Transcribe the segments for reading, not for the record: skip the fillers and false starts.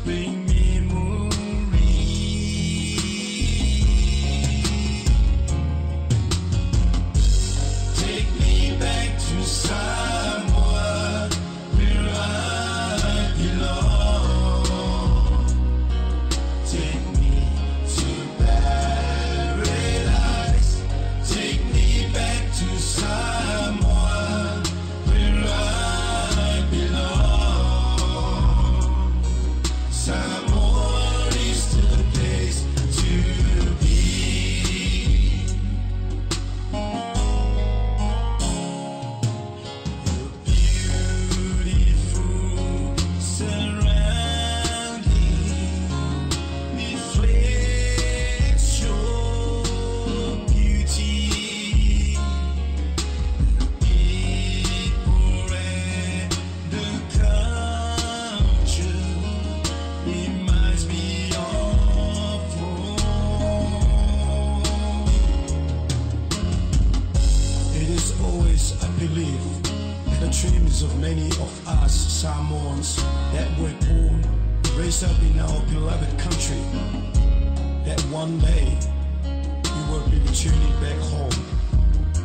bring memory. Take me back to Samoa, where I belong. Take me to paradise. Take me back to Samoa, where I belong. Samoa is the place to be. Beautiful surrounding reflects your beauty. People and the culture reminds me of home. It is always, I believe, the dreams of many of us Samoans that were born, raised up in our beloved country, that one day we will be returning back home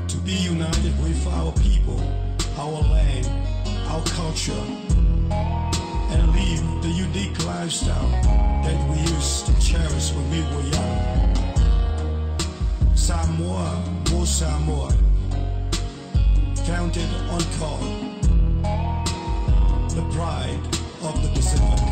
to be united with our people, our land, our culture, and live the unique lifestyle that we used to cherish when we were young. Samoa, Mo Samoa, founded on God, the pride of the Pacific.